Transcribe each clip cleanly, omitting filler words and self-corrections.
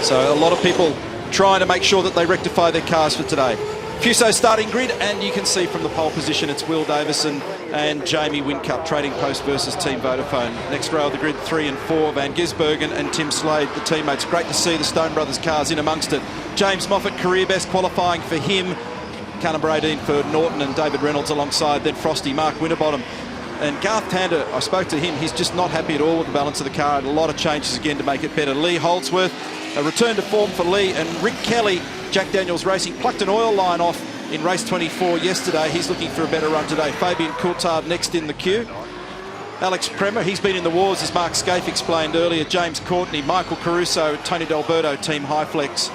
So a lot of people trying to make sure that they rectify their cars for today. Fuso starting grid, and you can see from the pole position it's Will Davison and Jamie Whincup trading post versus Team Vodafone. Next row of the grid, 3 and 4, Van Gisbergen and Tim Slade, the teammates. Great to see the Stone Brothers cars in amongst it. James Moffat, career best qualifying for him. Callum Bradeen for Norton and David Reynolds alongside, then Frosty, Mark Winterbottom. And Garth Tander, I spoke to him, he's just not happy at all with the balance of the car, and a lot of changes again to make it better. Lee Holdsworth, a return to form for Lee, and Rick Kelly, Jack Daniels Racing, plucked an oil line off in race 24 yesterday. He's looking for a better run today. Fabian Coulthard next in the queue. Alex Premer, he's been in the wars, as Mark Scaife explained earlier. James Courtney, Michael Caruso, Tony D'Alberto, Team Highflex.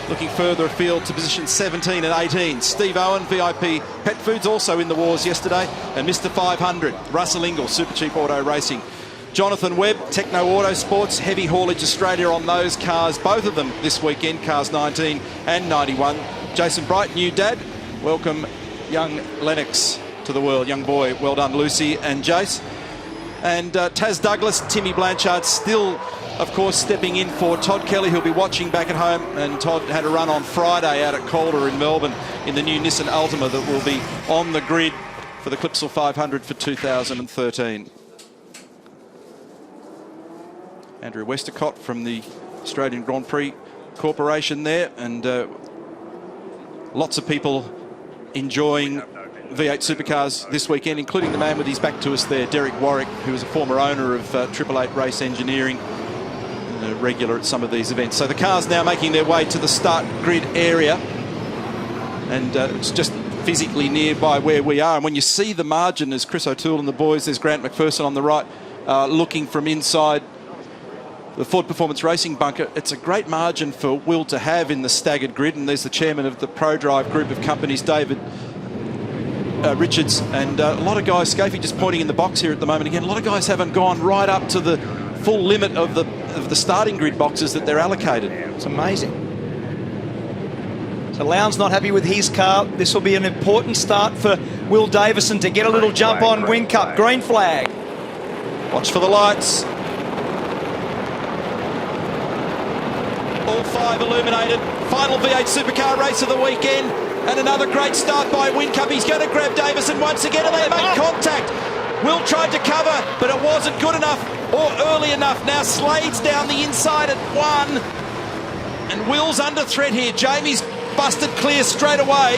Looking further afield to position 17 and 18. Steve Owen, VIP Pet Foods, also in the wars yesterday. And Mr. 500, Russell Ingall, Super Cheap Auto Racing. Jonathan Webb, Techno Autosports, Heavy Haulage Australia on those cars, both of them this weekend, cars 19 and 91. Jason Bright, new dad. Welcome young Lennox to the world. Young boy, well done Lucy and Jace. And Taz Douglas, Timmy Blanchard still, of course, stepping in for Todd Kelly, who'll be watching back at home. And Todd had a run on Friday out at Calder in Melbourne in the new Nissan Altima that will be on the grid for the Clipsal 500 for 2013. Andrew Westacott from the Australian Grand Prix Corporation there, and lots of people enjoying V8 Supercars this weekend, including the man with his back to us there, Derek Warwick, who is a former owner of Triple Eight Race Engineering, and a regular at some of these events. So the cars now making their way to the start grid area, and it's just physically nearby where we are. And when you see the margin, as Chris O'Toole and the boys, there's Grant McPherson on the right, looking from inside the Ford Performance Racing bunker. It's a great margin for Will to have in the staggered grid, and there's the chairman of the ProDrive group of companies, David Richards, and a lot of guys, Scafey just pointing in the box here at the moment again, a lot of guys haven't gone right up to the full limit of the starting grid boxes that they're allocated. It's amazing. So Lowndes not happy with his car. This will be an important start for Will Davison to get a little jump on Whincup. Green flag. Watch for the lights. All 5 illuminated. Final V8 Supercar race of the weekend. And another great start by Whincup. He's going to grab Davison once again, and they make contact. Will tried to cover, but it wasn't good enough or early enough. Now Slade's down the inside at 1. And Will's under threat here. Jamie's busted clear straight away.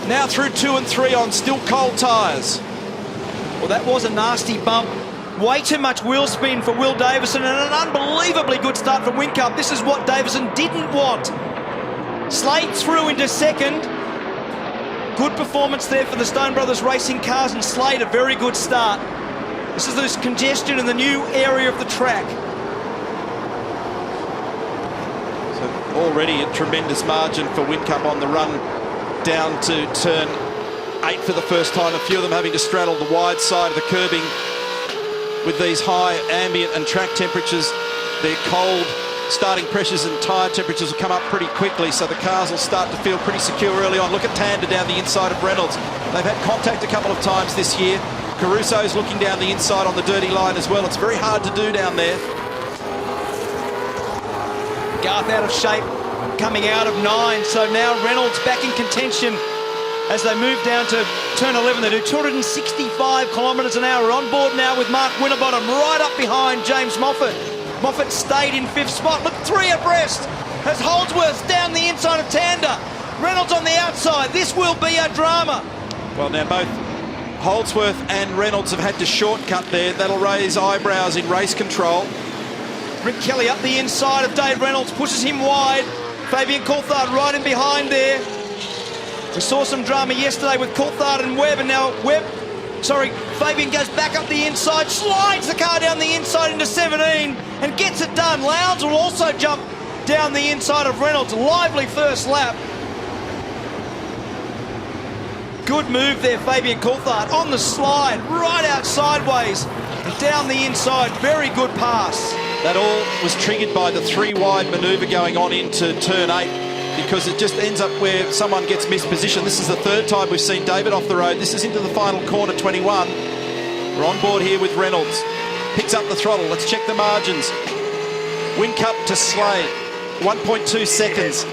Now through 2 and 3 on still cold tyres. Well, that was a nasty bump. Way too much wheel spin for Will Davison, and an unbelievably good start for Whincup. This is what Davison didn't want. Slade through into second. Good performance there for the Stone Brothers Racing cars, and Slade a very good start. This is this congestion in the new area of the track. So already a tremendous margin for Whincup on the run down to turn 8 for the first time. A few of them having to straddle the wide side of the curbing. With these high ambient and track temperatures, their cold starting pressures and tyre temperatures will come up pretty quickly, so the cars will start to feel pretty secure early on. Look at Tander down the inside of Reynolds. They've had contact a couple of times this year. Caruso's looking down the inside on the dirty line as well. It's very hard to do down there. Garth out of shape, coming out of 9, so now Reynolds back in contention as they move down to turn 11. They do 265 kilometres an hour. On board now with Mark Winterbottom right up behind James Moffat. Moffat stayed in 5th spot. Look, 3 abreast as Holdsworth down the inside of Tander. Reynolds on the outside. This will be a drama. Well, now both Holdsworth and Reynolds have had to shortcut there. That'll raise eyebrows in race control. Rick Kelly up the inside of Dave Reynolds, pushes him wide. Fabian Coulthard right in behind there. We saw some drama yesterday with Coulthard and Webb, and now Fabian goes back up the inside, slides the car down the inside into 17 and gets it done. Lowndes will also jump down the inside of Reynolds. Lively first lap. Good move there, Fabian Coulthard on the slide, right out sideways and down the inside. Very good pass. That all was triggered by the 3-wide manoeuvre going on into turn 8. Because it just ends up where someone gets mispositioned. This is the 3rd time we've seen David off the road. This is into the final corner, 21. We're on board here with Reynolds. Picks up the throttle. Let's check the margins. Whincup to Slade. 1.2 seconds.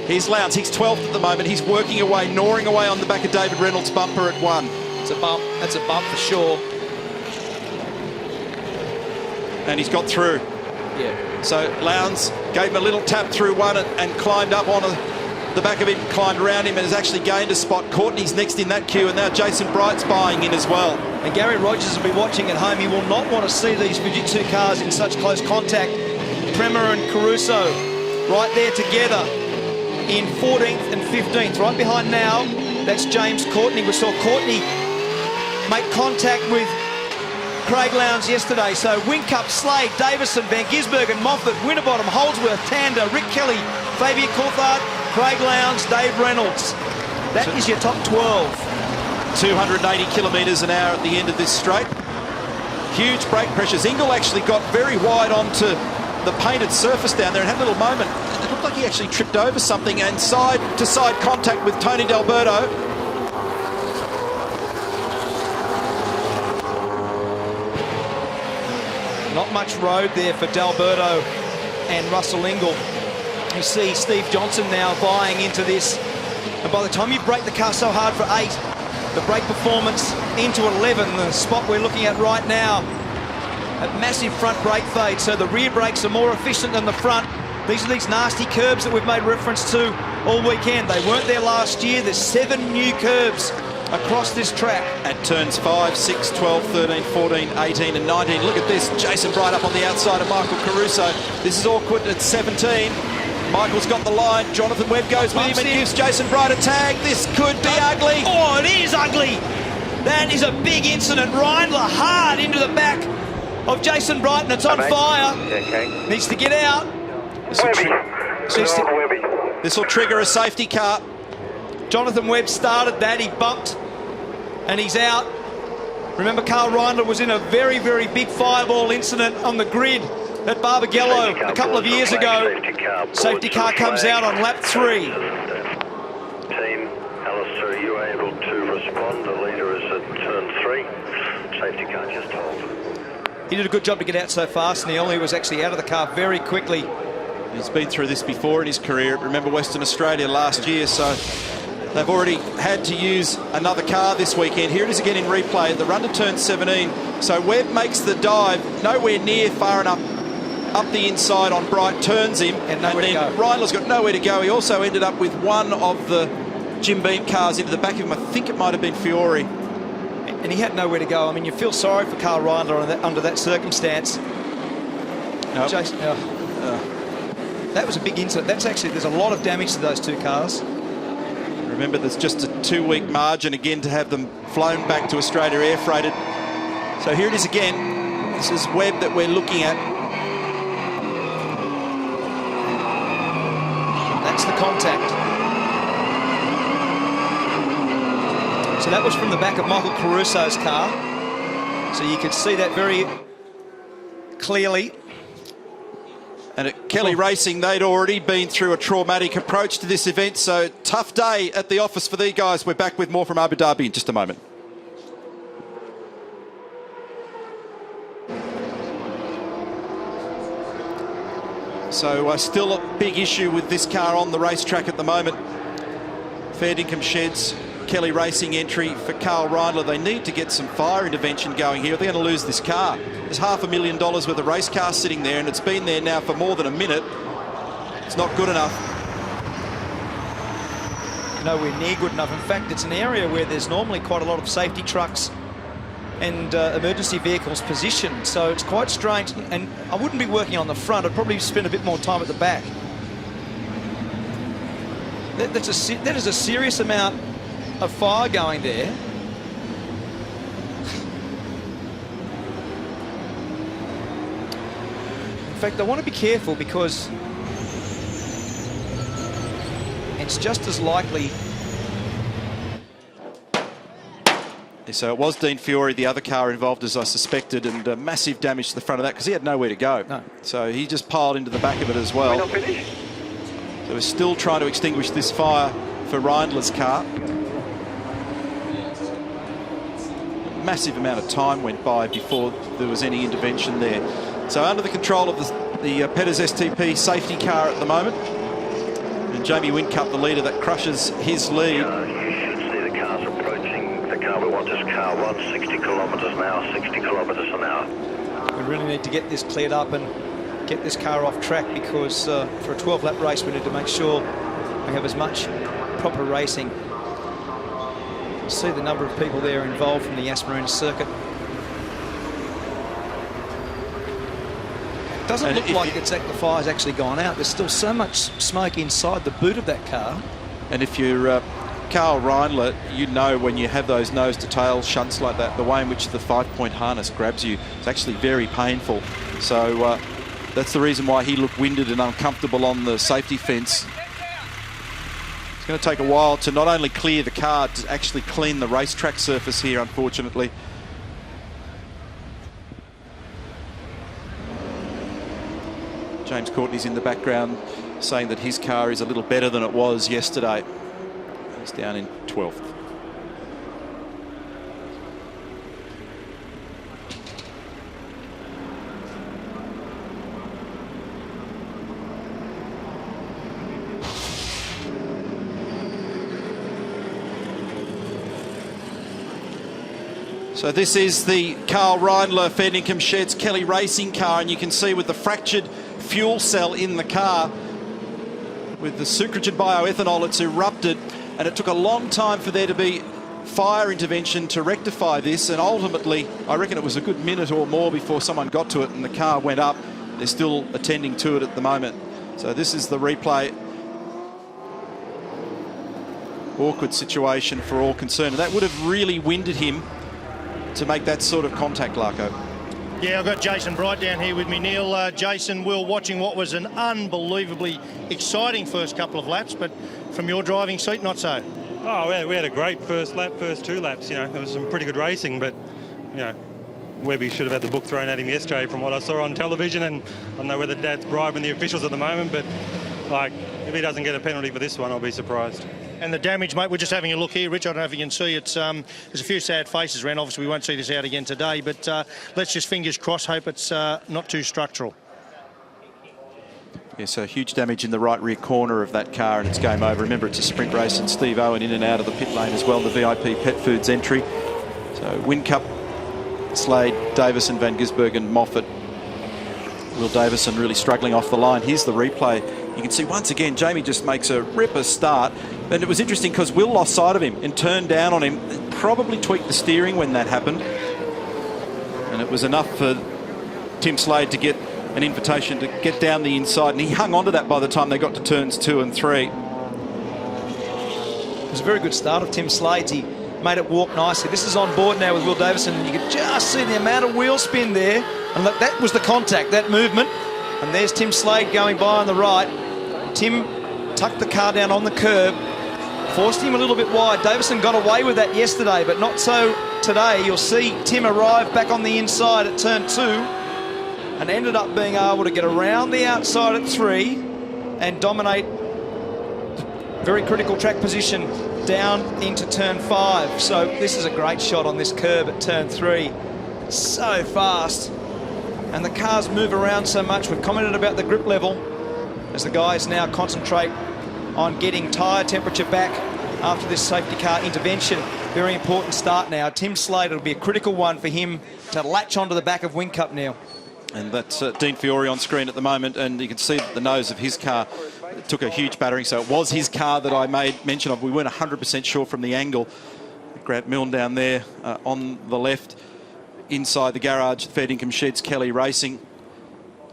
Here's Lowndes. He's 12th at the moment. He's working away, gnawing away on the back of David Reynolds' bumper at 1. It's a bump. That's a bump for sure. And he's got through. Yeah. So Lowndes gave him a little tap through 1 and climbed up on the back of him, climbed around him, and has actually gained a spot. Courtney's next in that queue, and now Jason Bright's buying in as well. And Gary Rogers will be watching at home. He will not want to see these Fujitsu cars in such close contact. Prema and Caruso right there together in 14th and 15th. Right behind now, that's James Courtney. We saw Courtney make contact with Craig Lowndes yesterday. So Whincup, Slade, Davison, Van Gisbergen, Moffat, Winterbottom, Holdsworth, Tander, Rick Kelly, Fabian Coulthard, Craig Lowndes, Dave Reynolds. That is your top 12. 280 kilometres an hour at the end of this straight. Huge brake pressures. Ingle actually got very wide onto the painted surface down there and had a little moment. It looked like he actually tripped over something, and side-to-side contact with Tony D'Alberto. Not much road there for D'Alberto and Russell Ingle. You see Steve Johnson now buying into this. And by the time you brake the car so hard for 8, the brake performance into 11, the spot we're looking at right now. A massive front brake fade, so the rear brakes are more efficient than the front. These are these nasty curbs that we've made reference to all weekend. They weren't there last year. There's 7 new curbs across this track. At turns 5, 6, 12, 13, 14, 18 and 19. Look at this. Jason Bright up on the outside of Michael Caruso. This is awkward at 17. Michael's got the line. Jonathan Webb goes with him and gives Jason Bright a tag. This could be ugly. Oh, it is ugly. That is a big incident. Reindler hard into the back of Jason Bright, and it's on fire. Okay. Needs to get out. This will trigger a safety car. Jonathan Webb started that. He bumped and he's out. Remember, Carl Reindler was in a very, very big fireball incident on the grid at Barbagallo a couple of years ago. Safety car comes out on lap 3. Team Alistair, are you able to respond? The leader is at turn 3. Safety car just hold. He did a good job to get out so fast, Neil. He was actually out of the car very quickly. He's been through this before in his career. Remember Western Australia last year, so they've already had to use another car this weekend. Here it is again in replay. The run to turn 17. So Webb makes the dive, nowhere near far enough up the inside on Bright, turns him, and then Reindler's got nowhere to go. He also ended up with one of the Jim Beam cars into the back of him. I think it might have been Fiore. And he had nowhere to go. I mean, you feel sorry for Carl Reindler under that circumstance. Nope. Jason, that was a big incident. That's actually, there's a lot of damage to those 2 cars. Remember, there's just a 2-week margin again to have them flown back to Australia air freighted. So here it is again. This is Webb that we're looking at. That's the contact. So that was from the back of Michael Caruso's car. So you could see that very clearly. And at Kelly Racing, they'd already been through a traumatic approach to this event. So tough day at the office for these guys. We're back with more from Abu Dhabi in just a moment. So still a big issue with this car on the racetrack at the moment. Fair dinkum sheds, Kelly Racing entry for Carl Reindler. They need to get some fire intervention going here. They're going to lose this car. There's $500,000 worth of race car sitting there, and it's been there now for more than a minute. It's not good enough. Nowhere near good enough. In fact, it's an area where there's normally quite a lot of safety trucks and emergency vehicles positioned. So it's quite strange. And I wouldn't be working on the front. I'd probably spend a bit more time at the back. That is a serious amount of fire going there. In fact, I want to be careful because it's just as likely. So it was Dean Fiore, the other car involved, as I suspected, and massive damage to the front of that because he had nowhere to go. No. So he just piled into the back of it as well. We're not finished. So we're still trying to extinguish this fire for Reindler's car. A massive amount of time went by before there was any intervention there. So under the control of the the Petters STP safety car at the moment. And Jamie Whincup, the leader, that crushes his lead. You should see the cars approaching. The car we want is car 1, 60 kilometres an hour, 60 kilometres an hour. We really need to get this cleared up and get this car off track, because for a 12-lap race we need to make sure we have as much proper racing. You see the number of people there involved from the Asmarina circuit. It doesn't look like the fire's actually gone out. There's still so much smoke inside the boot of that car. And if you're Carl Reindler, you know when you have those nose-to-tail shunts like that, the way in which the 5-point harness grabs you is actually very painful. So that's the reason why he looked winded and uncomfortable on the safety fence. It's going to take a while to not only clear the car, to actually clean the racetrack surface here, unfortunately. James Courtney's in the background saying that his car is a little better than it was yesterday. He's down in 12th. So this is the Carl Reindler Fairnicombe Sheds Kelly Racing car, and you can see with the fractured fuel cell in the car, with the sucrated bioethanol, it's erupted, and it took a long time for there to be fire intervention to rectify this, and ultimately I reckon it was a good minute or more before someone got to it and the car went up. They're still attending to it at the moment. So this is the replay. Awkward situation for all concerned, and that would have really winded him to make that sort of contact, Larko. Yeah, I've got Jason Bright down here with me, Neil. Jason, Will, watching what was an unbelievably exciting first couple of laps, but from your driving seat, not so. Oh, we had a great first lap, first 2 laps. You know, there was some pretty good racing, but, you know, Webby should have had the book thrown at him yesterday from what I saw on television, and I don't know whether Dad's bribing the officials at the moment, but, like, if he doesn't get a penalty for this one, I'll be surprised. And the damage, mate, we're just having a look here. Rich, I don't know if you can see, it's there's a few sad faces around. Obviously, we won't see this out again today, but let's just fingers crossed, hope it's not too structural. Yeah, so huge damage in the right rear corner of that car, and it's game over. Remember, it's a sprint race, and Steve Owen in and out of the pit lane as well, the VIP Pet Foods entry. So Whincup, Slade, Davison, Van Gisbergen, Moffat, Will Davison really struggling off the line. Here's the replay. You can see once again Jamie just makes a ripper start, and it was interesting because Will lost sight of him and turned down on him, probably tweaked the steering when that happened, and it was enough for Tim Slade to get an invitation to get down the inside, and he hung on to that by the time they got to turns 2 and 3. It was a very good start of Tim Slade's. He made it walk nicely. This is on board now with Will Davison, and you can just see the amount of wheel spin there, and look, that was the contact, that movement. And there's Tim Slade going by on the right. Tim tucked the car down on the curb, forced him a little bit wide. Davison got away with that yesterday, but not so today. You'll see Tim arrive back on the inside at turn 2 and ended up being able to get around the outside at 3 and dominate very critical track position down into turn 5. So this is a great shot on this curb at turn 3. So fast. And the cars move around so much. We've commented about the grip level as the guys now concentrate on getting tyre temperature back after this safety car intervention. Very important start now. Tim Slade, it'll be a critical one for him to latch onto the back of Whincup now. And that's Dean Fiore on screen at the moment, and you can see that the nose of his car took a huge battering. So it was his car that I made mention of. We weren't 100% sure from the angle. Grant Milne down there on the left, inside the garage, Fairnicombe Sheds Kelly Racing.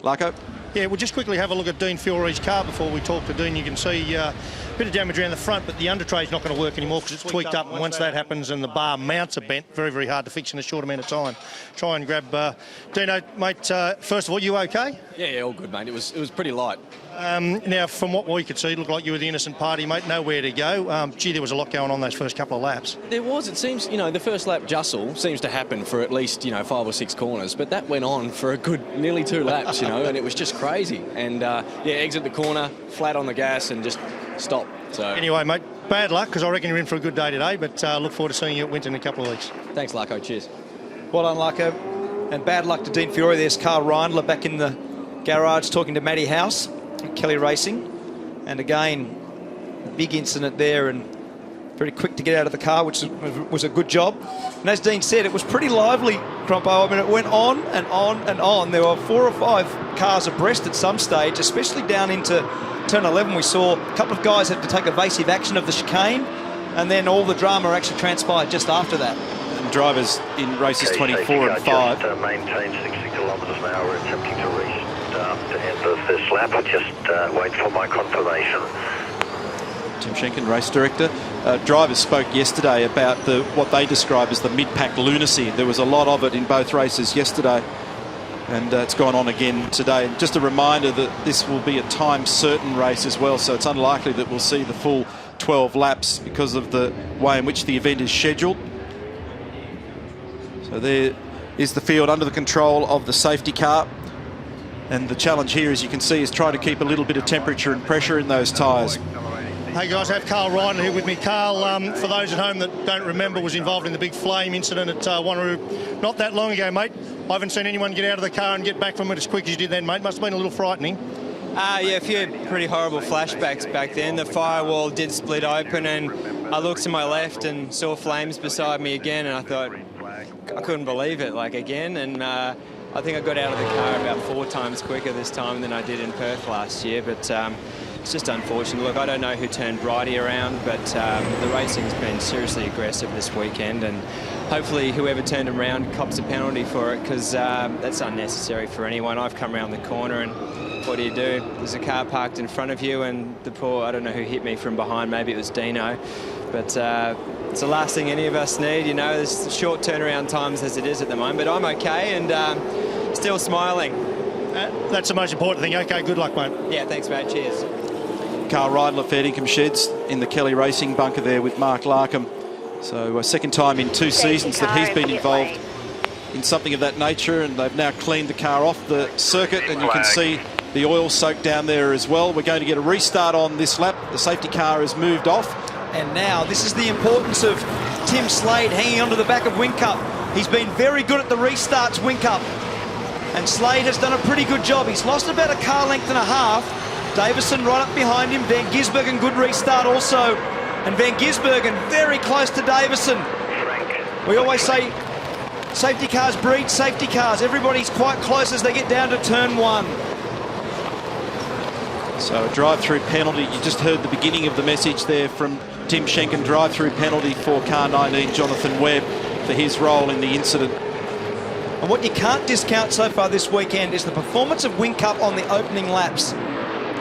Larko? Yeah, we'll just quickly have a look at Dean Fiore's car before we talk to Dean. You can see a bit of damage around the front, but the undertray's not going to work anymore because it's tweaked up. And once that happens and the bar mounts are bent, very, very hard to fix in a short amount of time. Try and grab Dino, mate. First of all, you okay? Yeah, all good, mate. It was pretty light. Now, from what we could see, it looked like you were the innocent party, mate. Nowhere to go. Gee, there was a lot going on those first couple of laps. There was. It seems, you know, the first lap jostle seems to happen for at least, you know, 5 or 6 corners, but that went on for a good nearly 2 laps, you know, and it was just crazy. And, yeah, exit the corner, flat on the gas and just stop. So anyway, mate, bad luck because I reckon you're in for a good day today, but look forward to seeing you at Winton in a couple of weeks. Thanks, Larko. Cheers. Well done, Larko. And bad luck to Dean Fiore. There's Carl Reindler back in the garage talking to Matty House at Kelly Racing. And again, big incident there, and very quick to get out of the car, which was a good job. And as Dean said, it was pretty lively, Crompo. I mean, it went on and on and on. There were 4 or 5 cars abreast at some stage, especially down into turn 11. We saw a couple of guys had to take evasive action of the chicane, and then all the drama actually transpired just after that. And drivers in races 24 and 5. Just maintain 60 kilometres an hour. We're attempting to restart to end the first lap. Just wait for my confirmation. Tim Schenken, race director. Drivers spoke yesterday about what they describe as the mid-pack lunacy. There was a lot of it in both races yesterday, and it's gone on again today. And just a reminder that this will be a time-certain race as well, so it's unlikely that we'll see the full 12 laps because of the way in which the event is scheduled. So there is the field under the control of the safety car. And the challenge here, as you can see, is trying to keep a little bit of temperature and pressure in those tyres. Hey guys, I have Carl Ryan here with me. Carl, for those at home that don't remember, was involved in the big flame incident at Wanneroo not that long ago, mate. I haven't seen anyone get out of the car and get back from it as quick as you did then, mate. Must have been a little frightening. Yeah, a few pretty horrible flashbacks back then. The firewall did split open, and I looked to my left and saw flames beside me again, and I thought, I couldn't believe it, like, again. And I think I got out of the car about 4 times quicker this time than I did in Perth last year, but it's just unfortunate. Look, I don't know who turned Bridie around, but the racing's been seriously aggressive this weekend, and hopefully whoever turned him around cops a penalty for it, because that's unnecessary for anyone. I've come around the corner, and what do? There's a car parked in front of you, and the poor, I don't know who hit me from behind, maybe it was Dino, but it's the last thing any of us need, you know. There's short turnaround times as it is at the moment, but I'm okay, and still smiling. That's the most important thing. Okay, good luck, mate. Yeah, thanks, mate. Cheers. Carl Ryan, Fair Dinkum Sheds in the Kelly Racing bunker there with Mark Larkham. So a second time in 2 seasons that he's been involved in something of that nature, and they've now cleaned the car off the circuit, and you can see the oil soaked down there as well. We're going to get a restart on this lap. The safety car has moved off. And now this is the importance of Tim Slade hanging onto the back of Whincup. He's been very good at the restarts, Whincup, and Slade has done a pretty good job. He's lost about a car length and a half. Davison right up behind him. Van Gisbergen, good restart also. And Van Gisbergen very close to Davison. We always say safety cars breed safety cars. Everybody's quite close as they get down to turn 1. So a drive-through penalty. You just heard the beginning of the message there from Tim Schenken. Drive-through penalty for car 19, Jonathan Webb, for his role in the incident. And what you can't discount so far this weekend is the performance of Whincup on the opening laps.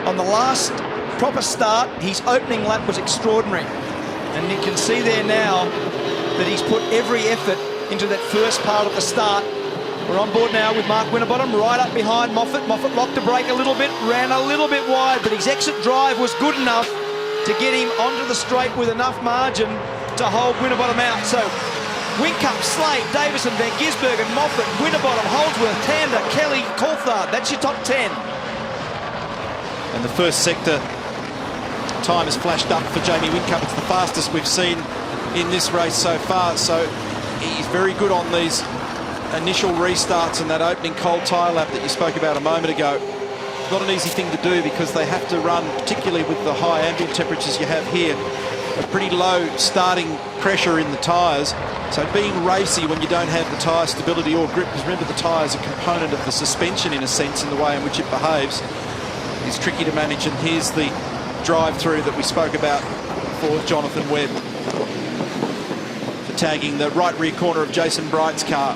On the last proper start, his opening lap was extraordinary. And you can see there now that he's put every effort into that first part of the start. We're on board now with Mark Winterbottom right up behind Moffat. Moffat locked the brake a little bit, ran a little bit wide, but his exit drive was good enough to get him onto the straight with enough margin to hold Winterbottom out. So Whincup, Slade, Davison, Van Gisbergen, Moffat, Winterbottom, Holdsworth, Tander, Kelly, Coulthard. That's your top 10. And the first sector time has flashed up for Jamie Whincup. It's the fastest we've seen in this race so far. So he's very good on these initial restarts and that opening cold tyre lap that you spoke about a moment ago. Not an easy thing to do because they have to run, particularly with the high ambient temperatures you have here, a pretty low starting pressure in the tyres. So being racy when you don't have the tyre stability or grip, because remember the tyre is a component of the suspension in a sense in the way in which it behaves, is tricky to manage. And here's the drive-through that we spoke about for Jonathan Webb, for tagging the right rear corner of Jason Bright's car.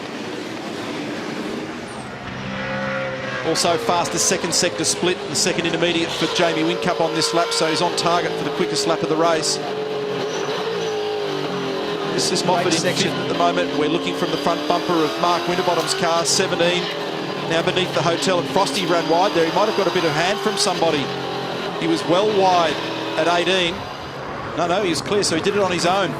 Also fastest second sector split, the second intermediate for Jamie Whincup on this lap, so he's on target for the quickest lap of the race. This is Moffat in fifth at the moment. We're looking from the front bumper of Mark Winterbottom's car, 17. Now beneath the hotel, and Frosty ran wide there. He might have got a bit of hand from somebody. He was well wide at 18. No, he was clear, so he did it on his own.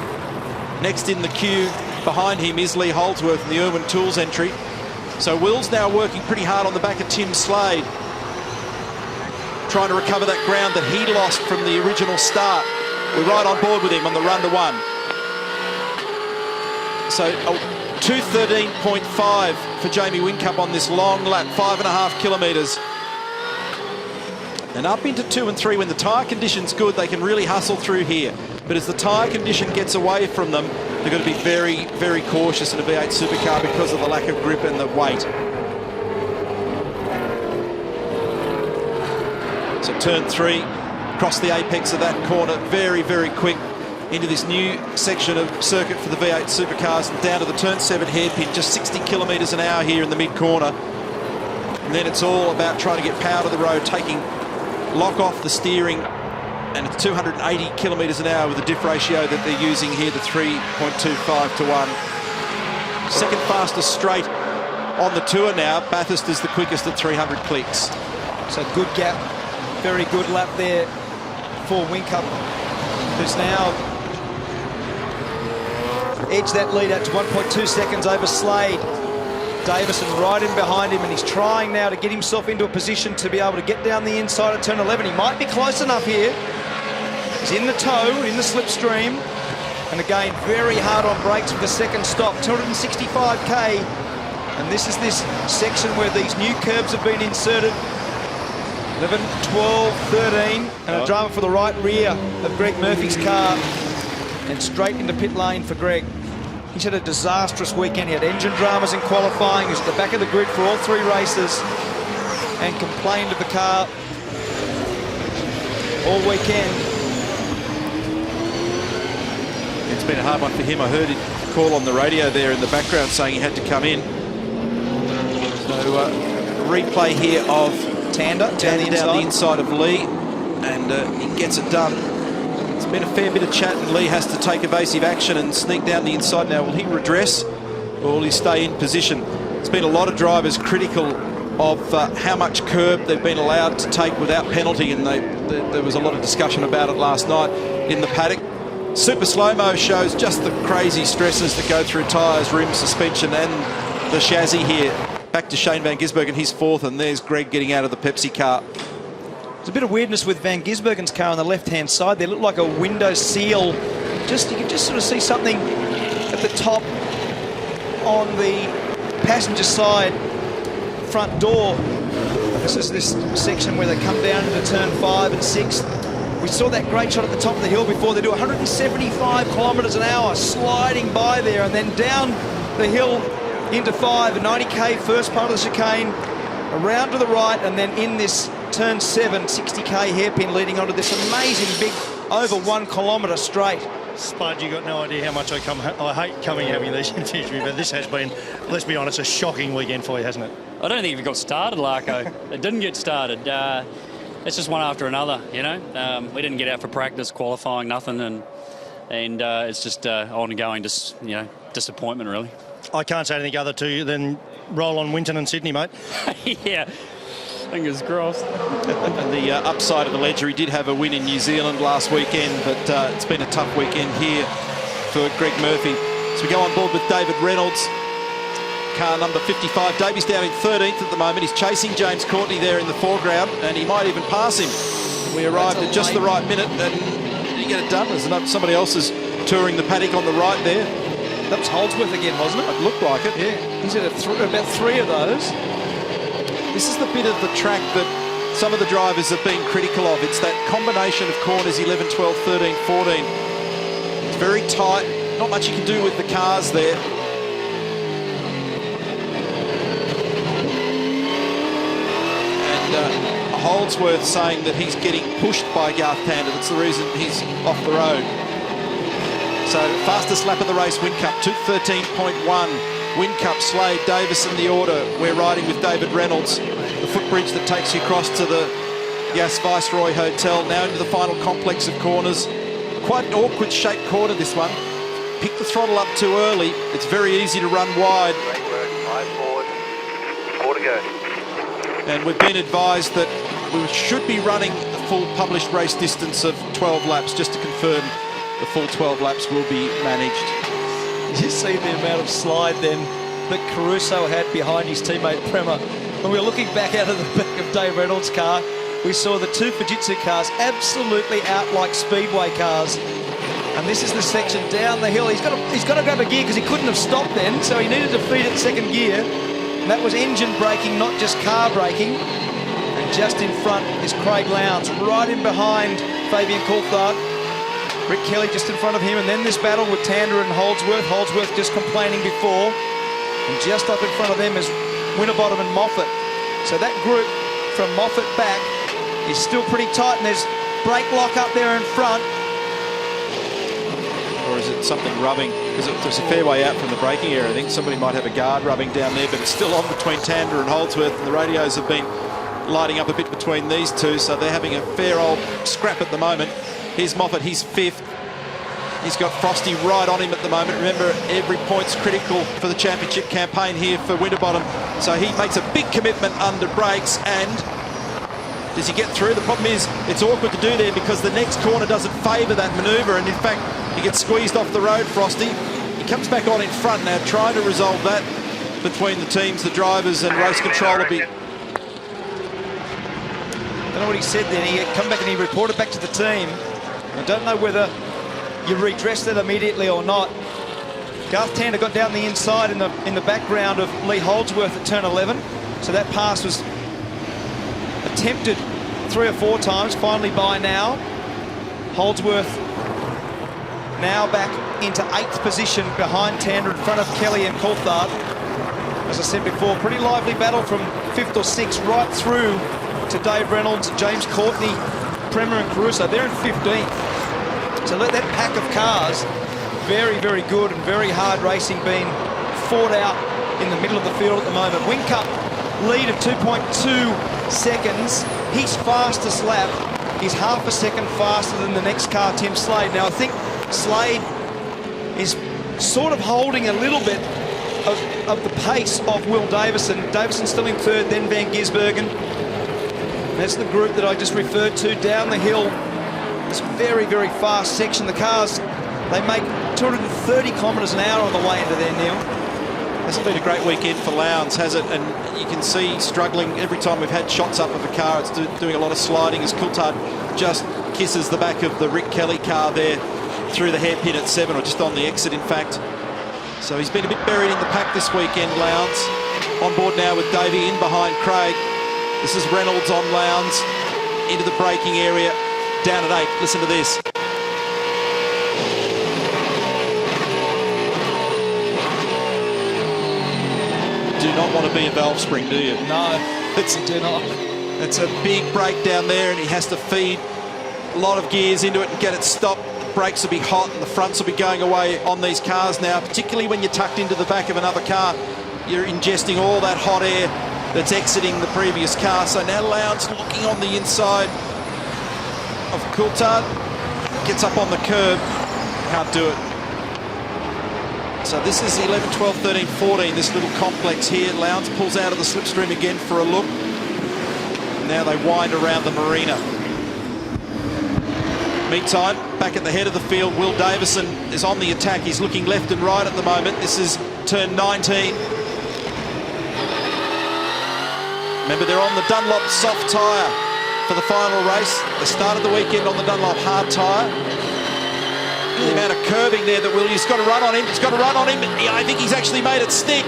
Next in the queue behind him is Lee Holdsworth in the Irwin Tools entry. So Will's now working pretty hard on the back of Tim Slade, trying to recover that ground that he lost from the original start. We're right on board with him on the run to 1. So 2:13.5 for Jamie Whincup on this long lap, 5.5 kilometres. And up into 2 and 3, when the tyre condition's good, they can really hustle through here. But as the tyre condition gets away from them, they've got to be very, very cautious in a V8 supercar because of the lack of grip and the weight. So turn 3, across the apex of that corner, very, very quick into this new section of circuit for the V8 supercars, and down to the turn 7 hairpin, just 60 kilometres an hour here in the mid-corner. And then it's all about trying to get power to the road, taking lock off the steering, and it's 280 kilometres an hour with the diff ratio that they're using here, the 3.25 to 1. Second fastest straight on the tour now. Bathurst is the quickest at 300 clicks. So good gap, very good lap there for Whincup, who's now edged that lead out to 1.2 seconds over Slade. Davison right in behind him, and he's trying now to get himself into a position to be able to get down the inside of turn 11. He might be close enough here. He's in the tow, in the slipstream, and again very hard on brakes with the second stop, 265k. And this is this section where these new curbs have been inserted. 11, 12, 13, and a drama for the right rear of Greg Murphy's car, and straight into pit lane for Greg. He's had a disastrous weekend. He had engine dramas in qualifying. He was at the back of the grid for all 3 races and complained of the car all weekend. It's been a hard one for him. I heard it call on the radio there in the background saying he had to come in. So a replay here of Tander down the inside of Lee, and he gets it done. It's been a fair bit of chat, and Lee has to take evasive action and sneak down the inside now. Will he redress, or will he stay in position? It's been a lot of drivers critical of how much curb they've been allowed to take without penalty, and there was a lot of discussion about it last night in the paddock. Super slow-mo shows just the crazy stresses that go through tyres, rims, suspension, and the chassis here. Back to Shane Van Gisbergen, he's 4th, and there's Greg getting out of the Pepsi car. There's a bit of weirdness with Van Gisbergen's car on the left-hand side. They look like a window seal. You can just sort of see something at the top on the passenger side front door. This is this section where they come down into turn 5 and 6. We saw that great shot at the top of the hill before. They do 175 kilometres an hour sliding by there, and then down the hill into 5, a 90k first part of the chicane, around to the right, and then in this turn 7, 60k hairpin leading onto this amazing big over 1 kilometre straight. Spud, you got no idea how much I hate coming having these interviews, but this has been, let's be honest, a shocking weekend for you, hasn't it? I don't think it got started, Larko. It didn't get started. It's just one after another, you know. We didn't get out for practice, qualifying, nothing, and it's just ongoing, disappointment, really. I can't say anything other to you than roll on Winton and Sydney, mate. Yeah, fingers crossed. The upside of the ledger, he did have a win in New Zealand last weekend, but it's been a tough weekend here for Greg Murphy. So we go on board with David Reynolds, car number 55. Davey's down in 13th at the moment. He's chasing James Courtney there in the foreground, and he might even pass him. We arrived at just the right minute, and you get it done. There's somebody else is touring the paddock on the right there. That was Holdsworth again, wasn't it? It looked like it. Yeah, he's had about 3 of those. This is the bit of the track that some of the drivers have been critical of. It's that combination of corners 11, 12, 13, 14. It's very tight. Not much you can do with the cars there. And Holdsworth saying that he's getting pushed by Garth Tander. That's the reason he's off the road. So fastest lap of the race, Whincup, 2:13.1. Whincup, Slade, Davison, the order. We're riding with David Reynolds. The footbridge that takes you across to the Yas Viceroy Hotel. Now into the final complex of corners. Quite an awkward shaped corner, this one. Pick the throttle up too early. It's very easy to run wide. Great work, 5 forward, 4 to go. And we've been advised that we should be running a full published race distance of 12 laps, just to confirm the full 12 laps will be managed. You see the amount of slide then that Caruso had behind his teammate Prema. When we were looking back out of the back of Dave Reynolds' car, we saw the 2 Fujitsu cars absolutely out like speedway cars. And this is the section down the hill. He's got to grab a gear because he couldn't have stopped then, so he needed to feed it second gear. And that was engine braking, not just car braking. And just in front is Craig Lowndes, right in behind Fabian Coulthard. Rick Kelly just in front of him, and then this battle with Tander and Holdsworth. Holdsworth just complaining before. And just up in front of them is Winterbottom and Moffat. So that group from Moffat back is still pretty tight, and there's brake lock up there in front. Or is it something rubbing? Because there's a fair way out from the braking area. I think somebody might have a guard rubbing down there, but it's still on between Tander and Holdsworth, and the radios have been lighting up a bit between these two, so they're having a fair old scrap at the moment. Here's Moffat, he's fifth. He's got Frosty right on him at the moment. Remember, every point's critical for the championship campaign here for Winterbottom. So he makes a big commitment under brakes, and does he get through? The problem is it's awkward to do there because the next corner doesn't favour that manoeuvre, and in fact he gets squeezed off the road, Frosty. He comes back on in front now, trying to resolve that between the teams, the drivers and race control will be. I don't know what he said then. He come back and he reported back to the team. I don't know whether you redress that immediately or not. Garth Tander got down the inside in the background of Lee Holdsworth at turn 11. So that pass was attempted 3 or 4 times, finally by now. Holdsworth now back into 8th position behind Tander in front of Kelly and Coulthard. As I said before, pretty lively battle from 5th or 6th right through to Dave Reynolds, James Courtney, Premier and Caruso. They're in 15th. So let that pack of cars, very, very good and very hard racing, being fought out in the middle of the field at the moment. Whincup lead of 2.2 seconds. His fastest lap is half a second faster than the next car, Tim Slade. Now I think Slade is sort of holding a little bit of the pace of Will Davison. Davison still in 3rd, then Van Gisbergen. That's the group that I just referred to down the hill. This very, very fast section. The cars, they make 230 kilometres an hour on the way into there, Neil. Hasn't been a great weekend for Lowndes, has it? And you can see struggling every time we've had shots up of a car. It's doing a lot of sliding as Coulthard just kisses the back of the Rick Kelly car there through the hairpin at 7, or just on the exit, in fact. So he's been a bit buried in the pack this weekend, Lowndes. On board now with Davey in behind Craig. This is Reynolds on Lowndes into the braking area. Down at 8. Listen to this. Do not want to be a valve spring, do you? No, do not. It's a big break down there, and he has to feed a lot of gears into it and get it stopped. The brakes will be hot and the fronts will be going away on these cars now, particularly when you're tucked into the back of another car. You're ingesting all that hot air that's exiting the previous car. So now Lowndes looking on the inside of Coulthard, gets up on the curb, can't do it. So this is 11, 12, 13, 14, this little complex here. Lowndes pulls out of the slipstream again for a look. Now they wind around the marina. Meantime, back at the head of the field, Will Davison is on the attack. He's looking left and right at the moment. This is turn 19. Remember, they're on the Dunlop soft tyre for the final race. They started the weekend on the Dunlop hard tyre. The amount of curbing there that Willie's got to run on him. It's got to run on him. I think he's actually made it stick.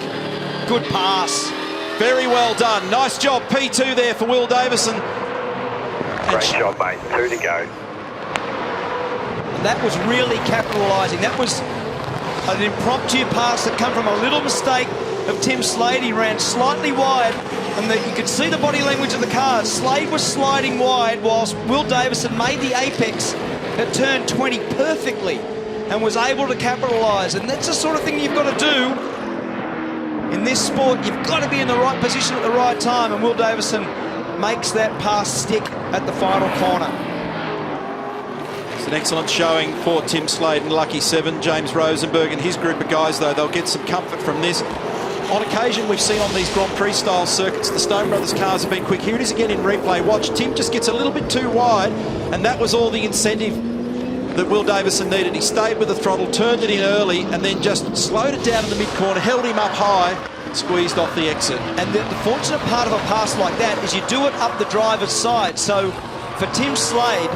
Good pass. Very well done. Nice job, P2 there for Will Davison. Great job, mate. 2 to go. That was really capitalising. That was an impromptu pass that came from a little mistake of Tim Slade. He ran slightly wide, and you could see the body language of the car. Slade was sliding wide whilst Will Davison made the apex at turn 20 perfectly and was able to capitalise. And that's the sort of thing you've got to do in this sport. You've got to be in the right position at the right time, and Will Davison makes that pass stick at the final corner. It's an excellent showing for Tim Slade and Lucky 7. James Rosenberg and his group of guys, though, they'll get some comfort from this. On occasion, we've seen on these Grand Prix style circuits, the Stone Brothers cars have been quick. Here it is again in replay. Watch, Tim just gets a little bit too wide, and that was all the incentive that Will Davison needed. He stayed with the throttle, turned it in early, and then just slowed it down in the mid-corner, held him up high, squeezed off the exit. And the fortunate part of a pass like that is you do it up the driver's side. So for Tim Slade,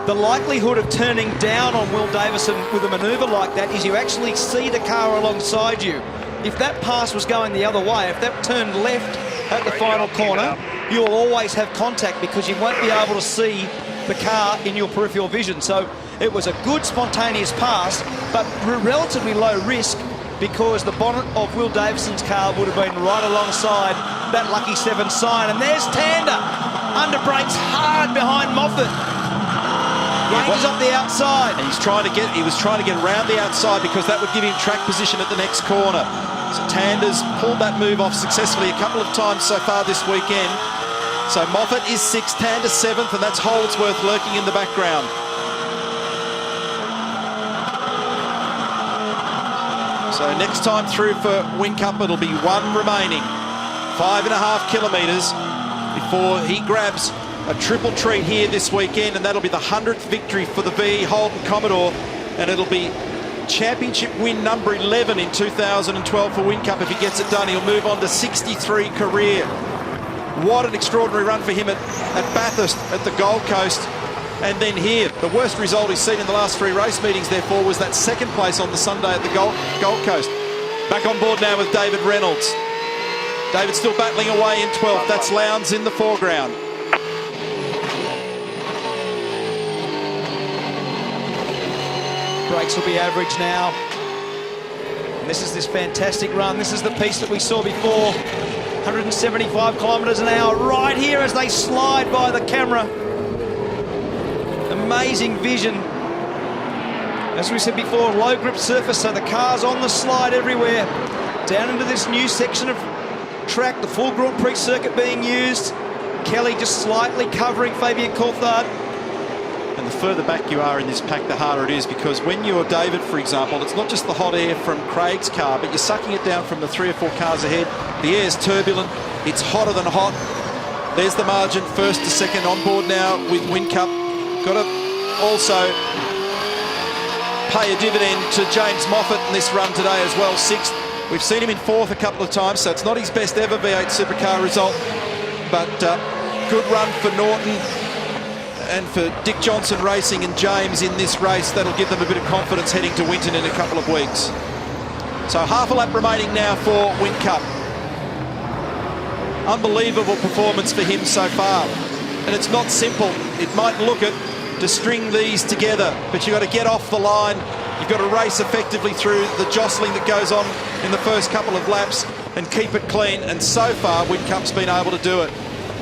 the likelihood of turning down on Will Davison with a manoeuvre like that is you actually see the car alongside you. If that pass was going the other way, if that turned left at the final corner, you'll always have contact because you won't be able to see the car in your peripheral vision. So it was a good spontaneous pass, but relatively low risk because the bonnet of Will Davison's car would have been right alongside that Lucky 7 sign. And there's Tander, under brakes hard behind Moffat. Ranges up the outside. And he was trying to get around the outside because that would give him track position at the next corner. So Tander's pulled that move off successfully a couple of times so far this weekend. So Moffat is 6th, Tander 7th, and that's Holdsworth lurking in the background. So next time through for Whincup, it'll be one remaining. 5.5 kilometres before he grabs a triple treat here this weekend, and that'll be the 100th victory for the VE Holden Commodore, and it'll be championship win number 11 in 2012 for Whincup. If he gets it done, he'll move on to 63 career. What an extraordinary run for him at Bathurst, at the Gold Coast, and then here. The worst result he's seen in the last 3 race meetings, therefore, was that 2nd place on the Sunday at the Gold Coast. Back on board now with David Reynolds. David still battling away in 12th. That's Lowndes in the foreground. Brakes will be average now. And this is this fantastic run. This is the piece that we saw before. 175 kilometres an hour right here as they slide by the camera. Amazing vision. As we said before, low grip surface, so the car's on the slide everywhere. Down into this new section of track, the full Grand Prix circuit being used. Kelly just slightly covering Fabian Coulthard. And the further back you are in this pack, the harder it is, because when you're David, for example, it's not just the hot air from Craig's car, but you're sucking it down from the 3 or 4 cars ahead. The air's turbulent. It's hotter than hot. There's the margin, 1st to 2nd on board now with Whincup. Got to also pay a dividend to James Moffat in this run today as well, 6th. We've seen him in 4th a couple of times, so it's not his best ever V8 Supercar result, but good run for Norton and for Dick Johnson Racing and James in this race. That'll give them a bit of confidence heading to Winton in a couple of weeks. So half a lap remaining now for Whincup. Unbelievable performance for him so far. And it's not simple. It might look it to string these together, but you've got to get off the line. You've got to race effectively through the jostling that goes on in the first couple of laps and keep it clean. And so far, Whincup's been able to do it.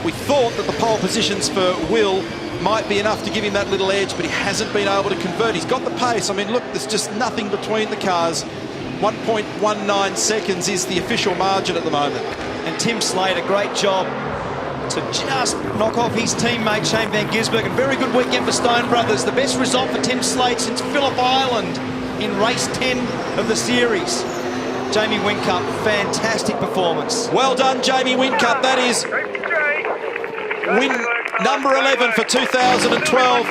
We thought that the pole positions for Will might be enough to give him that little edge, but he hasn't been able to convert. He's got the pace. I mean, look, there's just nothing between the cars. 1.19 seconds is the official margin at the moment. And Tim Slade, a great job to just knock off his teammate Shane Van Gisbergen. Very good weekend for Stone Brothers. The best result for Tim Slade since Phillip Island in race 10 of the series. Jamie Whincup, fantastic performance. Well done, Jamie Whincup. That is win number 11 for 2012.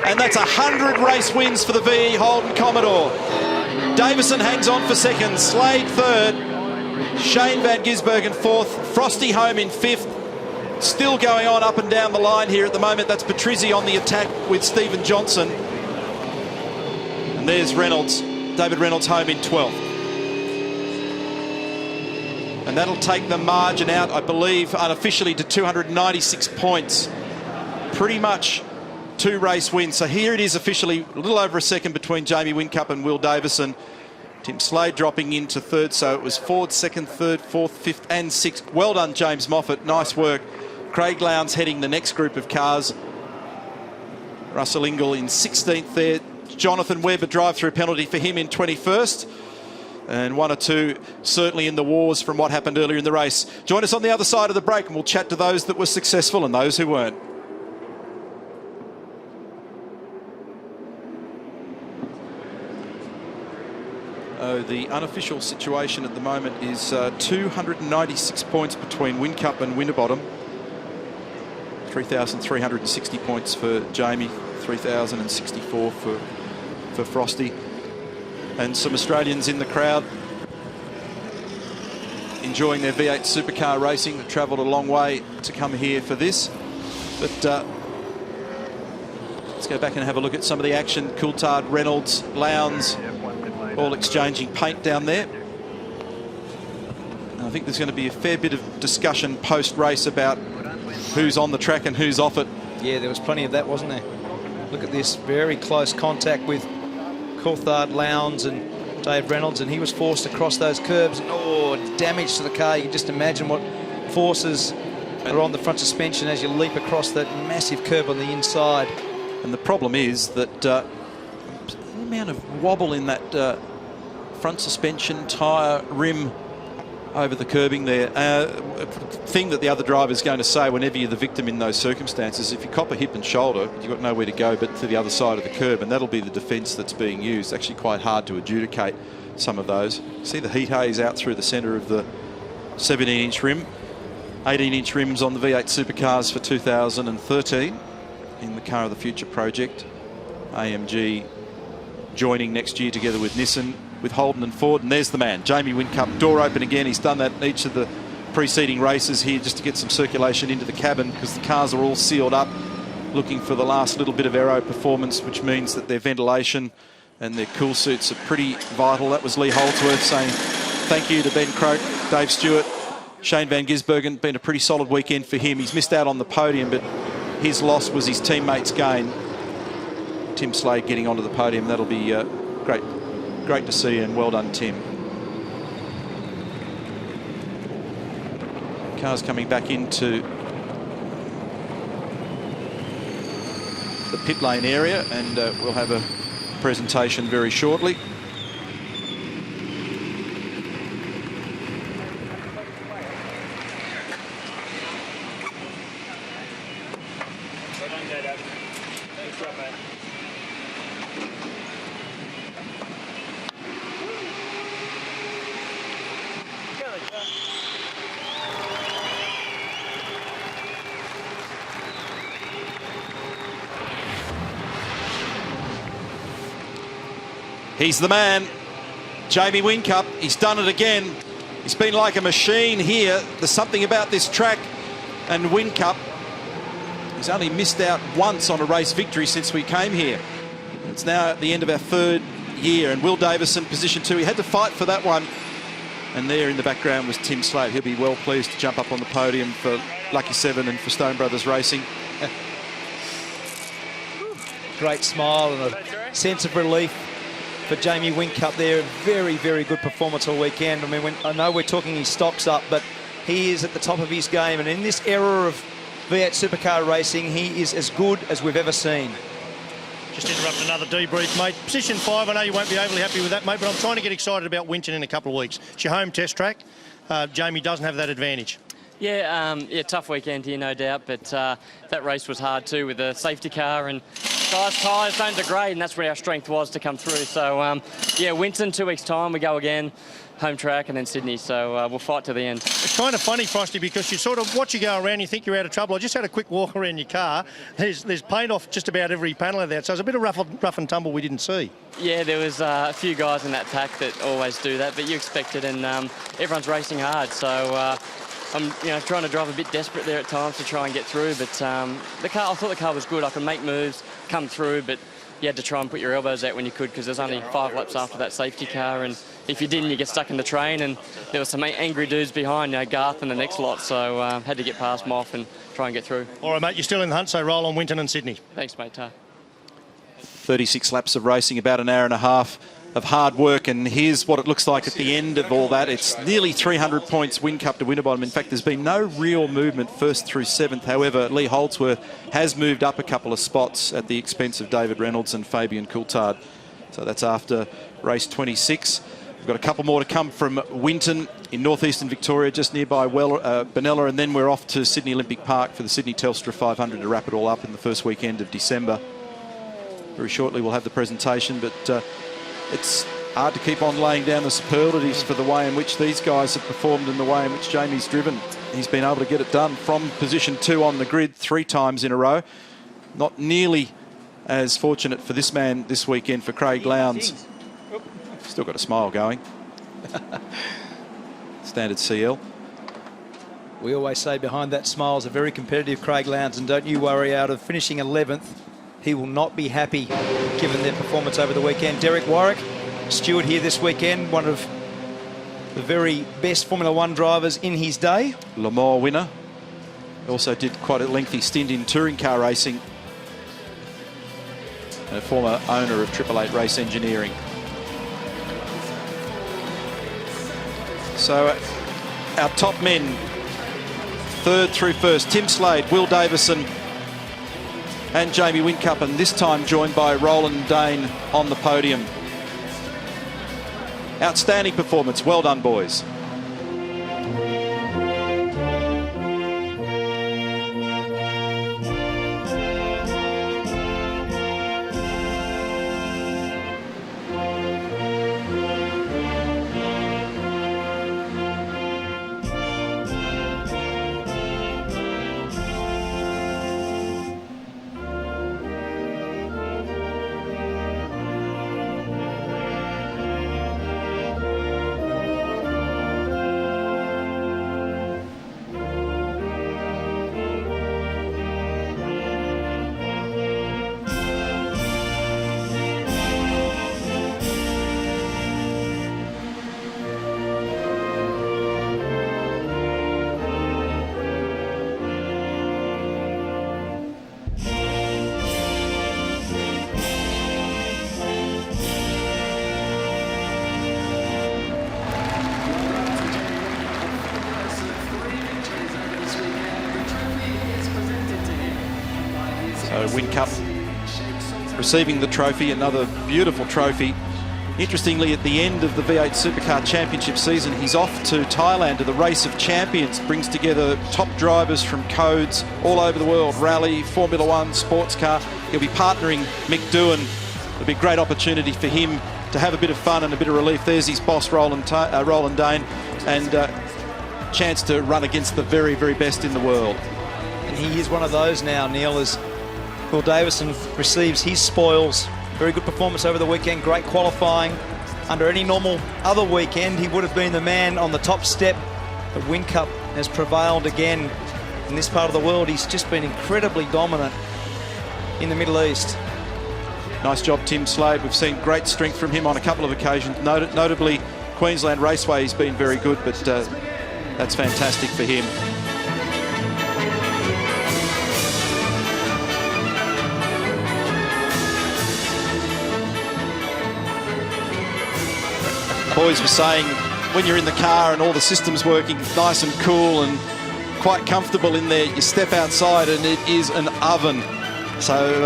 And that's 100 race wins for the VE Holden Commodore. Davison hangs on for 2nd, Slade 3rd, Shane Van Gisbergen 4th, Frosty home in 5th. Still going on up and down the line here at the moment. That's Patrizzi on the attack with Stephen Johnson. And there's Reynolds, David Reynolds home in 12th. And that'll take the margin out, I believe, unofficially to 296 points. Pretty much 2 race wins. So here it is officially, a little over a second between Jamie Whincup and Will Davison. Tim Slade dropping into 3rd, so it was Ford 2nd, 3rd, 4th, 5th and 6th. Well done, James Moffat. Nice work. Craig Lowndes heading the next group of cars. Russell Ingall in 16th there. Jonathan Webb, a drive-through penalty for him in 21st. And 1 or 2 certainly in the wars from what happened earlier in the race. Join us on the other side of the break and we'll chat to those that were successful and those who weren't. The unofficial situation at the moment is 296 points between Whincup and Winterbottom. 3,360 points for Jamie, 3,064 for Frosty. And some Australians in the crowd enjoying their V8 supercar racing. That travelled a long way to come here for this. But let's go back and have a look at some of the action. Coulthard, Reynolds, Lowndes, all exchanging paint down there. I think there's going to be a fair bit of discussion post-race about who's on the track and who's off it. Yeah, there was plenty of that, wasn't there? Look at this, very close contact with Coulthard, Lowndes and Dave Reynolds, and he was forced to cross those curbs. Oh, damage to the car. You can just imagine what forces are on the front suspension as you leap across that massive curb on the inside. And the problem is that the amount of wobble in that front suspension, tyre, rim over the curbing there. Thing that the other driver is going to say whenever you're the victim in those circumstances, if you cop a hip and shoulder, you've got nowhere to go but to the other side of the curb, and that'll be the defence that's being used. Actually quite hard to adjudicate some of those. See the heat haze out through the centre of the 17-inch rim. 18-inch rims on the V8 Supercars for 2013 in the Car of the Future project. AMG joining next year together with Nissan, with Holden and Ford. And there's the man, Jamie Whincup. Door open again. He's done that in each of the preceding races here just to get some circulation into the cabin, because the cars are all sealed up, looking for the last little bit of aero performance, which means that their ventilation and their cool suits are pretty vital. That was Lee Holdsworth saying thank you to Ben Croak, Dave Stewart, Shane Van Gisbergen. Been a pretty solid weekend for him. He's missed out on the podium, but his loss was his teammate's gain. Tim Slade getting onto the podium. That'll be great to see, and well done, Tim. Cars coming back into the pit lane area, and we'll have a presentation very shortly. He's the man, Jamie Whincup. He's done it again. He's been like a machine here. There's something about this track, and Whincup, he's only missed out once on a race victory since we came here. It's now at the end of our third year, and Will Davison, position 2. He had to fight for that one. And there in the background was Tim Slade. He'll be well pleased to jump up on the podium for Lucky 7 and for Stone Brothers Racing. Great smile and a sense of relief for Jamie Whincup there. Very, very good performance all weekend. I mean, I know we're talking his stocks up, but he is at the top of his game. And in this era of V8 Supercar racing, he is as good as we've ever seen. Just interrupt another debrief, mate. Position 5, I know you won't be overly happy with that, mate, but I'm trying to get excited about Winton in a couple of weeks. It's your home test track. Jamie doesn't have that advantage. Yeah, tough weekend here, no doubt, but that race was hard too with the safety car, and guys' tyres don't degrade, and that's where our strength was to come through. So, yeah, Winton, 2 weeks' time, we go again, home track, and then Sydney, so we'll fight to the end. It's kind of funny, Frosty, because you sort of watch you go around, you think you're out of trouble. I just had a quick walk around your car. There's paint off just about every panel of that, so it's a bit of rough and tumble we didn't see. Yeah, there was a few guys in that pack that always do that, but you expect it, and everyone's racing hard, so... I'm trying to drive a bit desperate there at times to try and get through, but the car, I thought the car was good. I could make moves, come through, but you had to try and put your elbows out when you could, because there's only 5 laps after that safety car, and if you didn't, you get stuck in the train, and there were some angry dudes behind, Garth and the next lot, so had to get past them off and try and get through. All right, mate, you're still in the hunt, so roll on Winton and Sydney. Thanks, mate. 36 laps of racing, about an hour and a half of hard work, and here's what it looks like at the end of all that. It's nearly 300 points Whincup to Winterbottom. In fact, there's been no real movement first through 7th. However, Lee Holdsworth has moved up a couple of spots at the expense of David Reynolds and Fabian Coulthard. So that's after race 26. We've got a couple more to come from Winton in northeastern Victoria, just nearby Benalla, and then we're off to Sydney Olympic Park for the Sydney Telstra 500 to wrap it all up in the first weekend of December. Very shortly we'll have the presentation, but it's hard to keep on laying down the superlatives for the way in which these guys have performed and the way in which Jamie's driven. He's been able to get it done from position 2 on the grid 3 times in a row. Not nearly as fortunate for this man this weekend for Craig Lowndes. Still got a smile going. Standard CL. We always say behind that smile is a very competitive Craig Lowndes, and don't you worry, out of finishing 11th, he will not be happy given their performance over the weekend. Derek Warwick, steward here this weekend, one of the very best Formula One drivers in his day. Le Mans winner. Also did quite a lengthy stint in touring car racing. And a former owner of 888 Race Engineering. So our top men, third through first, Tim Slade, Will Davison and Jamie Whincup, and this time joined by Roland Dane on the podium. Outstanding performance. Well done, boys. Whincup receiving the trophy, another beautiful trophy. Interestingly, at the end of the V8 Supercar Championship season, he's off to Thailand to the Race of Champions. Brings together top drivers from codes all over the world, rally, Formula One, sports car. He'll be partnering Mick Doohan. It'll be a great opportunity for him to have a bit of fun and a bit of relief. There's his boss, Roland Dane, and chance to run against the very, very best in the world. And he is one of those now, Neil, as Will Davison receives his spoils. Very good performance over the weekend, great qualifying. Under any normal other weekend, he would have been the man on the top step. But Whincup has prevailed again in this part of the world. He's just been incredibly dominant in the Middle East. Nice job, Tim Slade. We've seen great strength from him on a couple of occasions. Notably, Queensland Raceway, he's been very good, but that's fantastic for him. Boys were saying when you're in the car and all the systems working nice and cool and quite comfortable in there, you step outside and it is an oven. So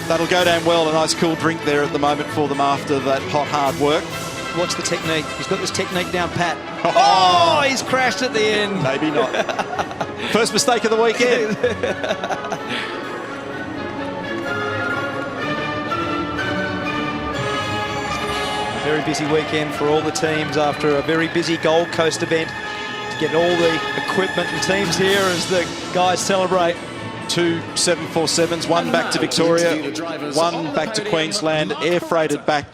that'll go down well. A nice cool drink there at the moment for them after that hot, hard work. Watch the technique. He's got this technique down pat. Oh, he's crashed at the end. Maybe not. First mistake of the weekend. Very busy weekend for all the teams after a very busy Gold Coast event to get all the equipment and teams here as the guys celebrate. 2 747s, one back to Victoria, one back to Queensland, air freighted back.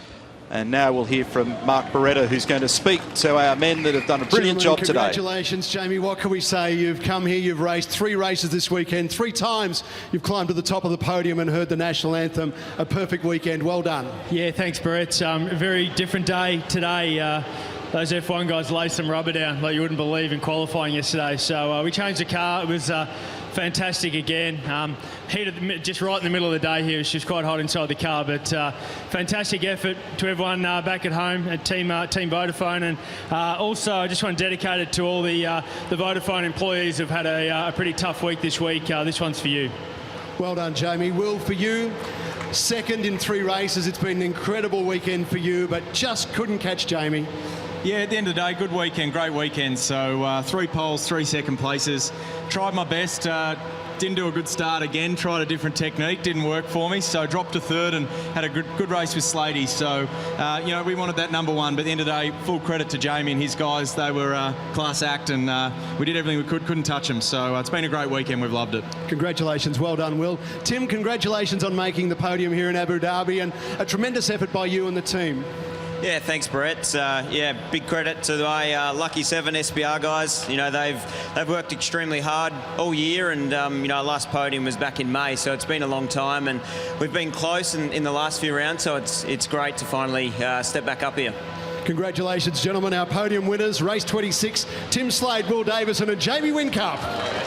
And now we'll hear from Mark Beretta, who's going to speak to our men that have done a brilliant job today. Congratulations, Jamie. What can we say? You've come here, you've raced 3 races this weekend. 3 times you've climbed to the top of the podium and heard the national anthem. A perfect weekend. Well done. Yeah, thanks, Brett. A very different day today. Those F1 guys laid some rubber down like you wouldn't believe in qualifying yesterday. So we changed the car. It was fantastic again. Heated just right in the middle of the day here. It's just quite hot inside the car, but fantastic effort to everyone back at home at Team Vodafone. And also, I just want to dedicate it to all the Vodafone employees who've had a pretty tough week this week. This one's for you. Well done, Jamie. Will, for you, second in 3 races. It's been an incredible weekend for you, but just couldn't catch Jamie. Yeah, at the end of the day, good weekend, great weekend. So 3 poles, 3 second places. Tried my best, didn't do a good start again, tried a different technique, didn't work for me. So dropped to 3rd and had a good race with Slady. So, you know, we wanted that number 1, but at the end of the day, full credit to Jamie and his guys. They were class act and we did everything we could, couldn't touch them. So it's been a great weekend, we've loved it. Congratulations, well done, Will. Tim, congratulations on making the podium here in Abu Dhabi and a tremendous effort by you and the team. Yeah, thanks, Brett. Yeah, big credit to my Lucky 7 SBR guys. You know, they've worked extremely hard all year, and you know, our last podium was back in May, so it's been a long time, and we've been close in the last few rounds. So it's great to finally step back up here. Congratulations, gentlemen, our podium winners, race 26, Tim Slade, Will Davison and Jamie Whincup.